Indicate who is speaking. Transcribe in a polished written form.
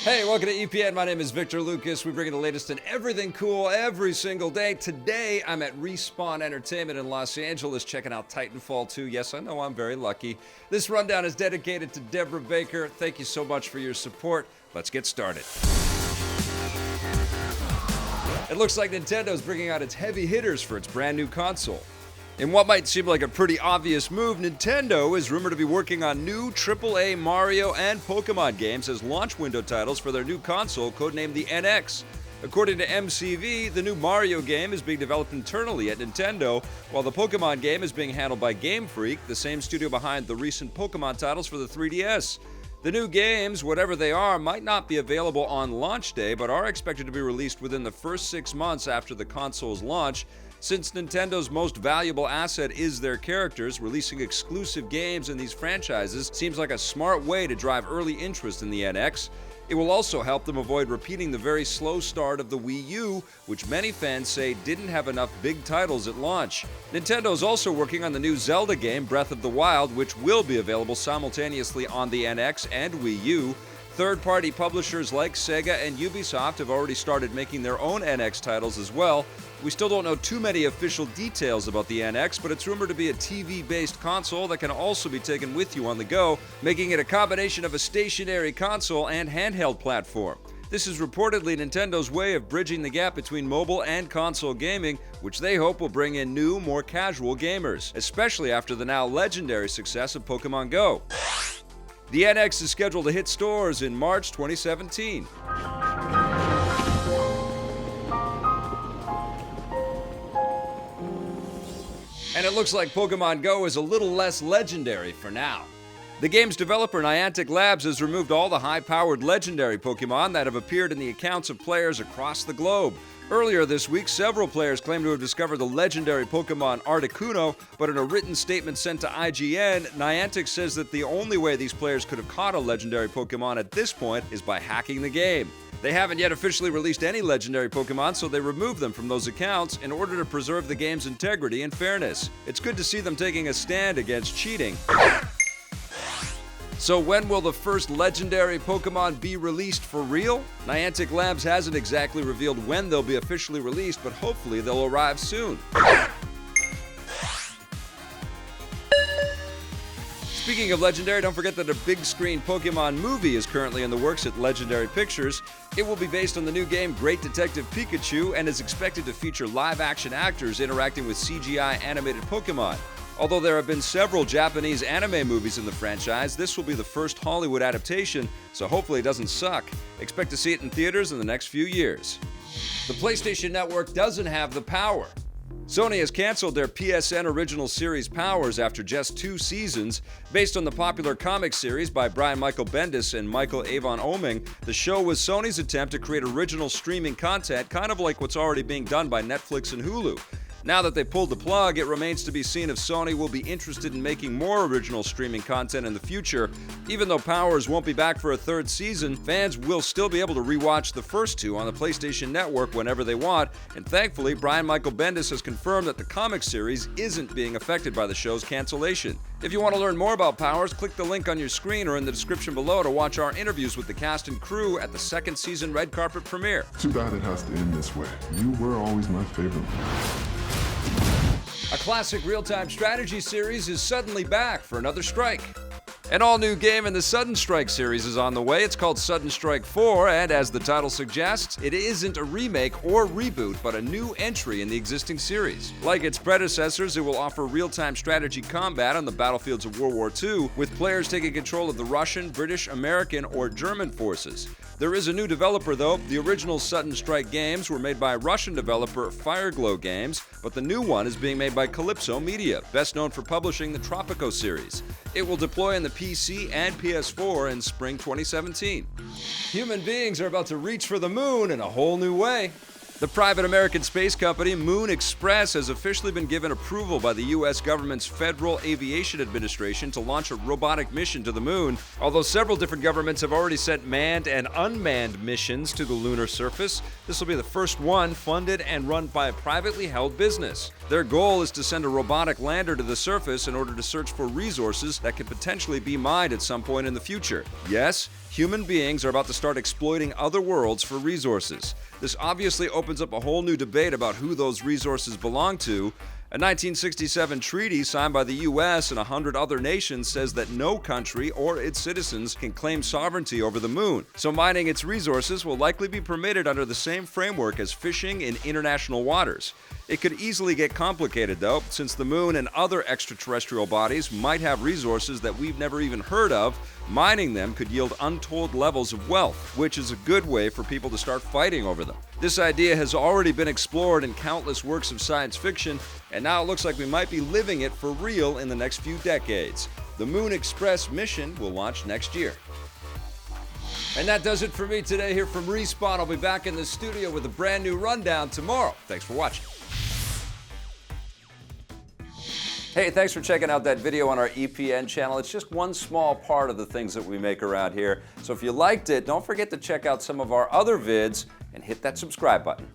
Speaker 1: Hey, welcome to EPN. My name is Victor Lucas. We bring you the latest in everything cool every single day. Today, I'm at Respawn Entertainment in Los Angeles checking out Titanfall 2. Yes, I know I'm very lucky. This rundown is dedicated to Deborah Baker. Thank you so much for your support. Let's get started. It looks like Nintendo's bringing out its heavy hitters for its brand new console. In what might seem like a pretty obvious move, Nintendo is rumored to be working on new AAA Mario and Pokémon games as launch window titles for their new console, codenamed the NX. According to MCV, the new Mario game is being developed internally at Nintendo, while the Pokémon game is being handled by Game Freak, the same studio behind the recent Pokémon titles for the 3DS. The new games, whatever they are, might not be available on launch day, but are expected to be released within the first 6 months after the console's launch. Since Nintendo's most valuable asset is their characters, releasing exclusive games in these franchises seems like a smart way to drive early interest in the NX. It will also help them avoid repeating the very slow start of the Wii U, which many fans say didn't have enough big titles at launch. Nintendo is also working on the new Zelda game, Breath of the Wild, which will be available simultaneously on the NX and Wii U. Third-party publishers like Sega and Ubisoft have already started making their own NX titles as well. We still don't know too many official details about the NX, but it's rumored to be a TV-based console that can also be taken with you on the go, making it a combination of a stationary console and handheld platform. This is reportedly Nintendo's way of bridging the gap between mobile and console gaming, which they hope will bring in new, more casual gamers, especially after the now legendary success of Pokémon Go. The NX is scheduled to hit stores in March 2017. And it looks like Pokémon Go is a little less legendary for now. The game's developer, Niantic Labs, has removed all the high-powered legendary Pokémon that have appeared in the accounts of players across the globe. Earlier this week, several players claimed to have discovered the legendary Pokémon Articuno, but in a written statement sent to IGN, Niantic says that the only way these players could have caught a legendary Pokémon at this point is by hacking the game. They haven't yet officially released any legendary Pokémon, so they removed them from those accounts in order to preserve the game's integrity and fairness. It's good to see them taking a stand against cheating. So when will the first legendary Pokémon be released for real? Niantic Labs hasn't exactly revealed when they'll be officially released, but hopefully they'll arrive soon. Speaking of Legendary, don't forget that a big screen Pokémon movie is currently in the works at Legendary Pictures. It will be based on the new game Great Detective Pikachu and is expected to feature live-action actors interacting with CGI animated Pokémon. Although there have been several Japanese anime movies in the franchise, this will be the first Hollywood adaptation, so hopefully it doesn't suck. Expect to see it in theaters in the next few years. The PlayStation Network doesn't have the power. Sony has canceled their PSN Original Series Powers after just 2 seasons. Based on the popular comic series by Brian Michael Bendis and Michael Avon Oeming, the show was Sony's attempt to create original streaming content, kind of like what's already being done by Netflix and Hulu. Now that they pulled the plug, it remains to be seen if Sony will be interested in making more original streaming content in the future. Even though Powers won't be back for a 3rd season, fans will still be able to rewatch the first 2 on the PlayStation Network whenever they want, and thankfully, Brian Michael Bendis has confirmed that the comic series isn't being affected by the show's cancellation. If you want to learn more about Powers, click the link on your screen or in the description below to watch our interviews with the cast and crew at the 2nd season red carpet premiere.
Speaker 2: Too bad it has to end this way. You were always my favorite.
Speaker 1: A classic real-time strategy series is suddenly back for another strike. An all-new game in the Sudden Strike series is on the way. It's called Sudden Strike 4, and as the title suggests, it isn't a remake or reboot, but a new entry in the existing series. Like its predecessors, it will offer real-time strategy combat on the battlefields of World War II, with players taking control of the Russian, British, American, or German forces. There is a new developer, though. The original Sudden Strike games were made by Russian developer Fireglow Games, but the new one is being made by Calypso Media, best known for publishing the Tropico series. It will deploy on the PC and PS4 in spring 2017. Human beings are about to reach for the moon in a whole new way. The private American space company Moon Express has officially been given approval by the U.S. government's Federal Aviation Administration to launch a robotic mission to the moon. Although several different governments have already sent manned and unmanned missions to the lunar surface, this will be the first one funded and run by a privately held business. Their goal is to send a robotic lander to the surface in order to search for resources that could potentially be mined at some point in the future. Yes, human beings are about to start exploiting other worlds for resources. This obviously opens up a whole new debate about who those resources belong to. A 1967 treaty signed by the US and 100 other nations says that no country or its citizens can claim sovereignty over the moon, so mining its resources will likely be permitted under the same framework as fishing in international waters. It could easily get complicated though, since the moon and other extraterrestrial bodies might have resources that we've never even heard of. Mining them could yield untold levels of wealth, which is a good way for people to start fighting over them. This idea has already been explored in countless works of science fiction, and now it looks like we might be living it for real in the next few decades. The Moon Express mission will launch next year. And that does it for me today here from Respawn. I'll be back in the studio with a brand new rundown tomorrow. Thanks for watching. Hey, thanks for checking out that video on our EPN channel. It's just one small part of the things that we make around here. So if you liked it, don't forget to check out some of our other vids and hit that subscribe button.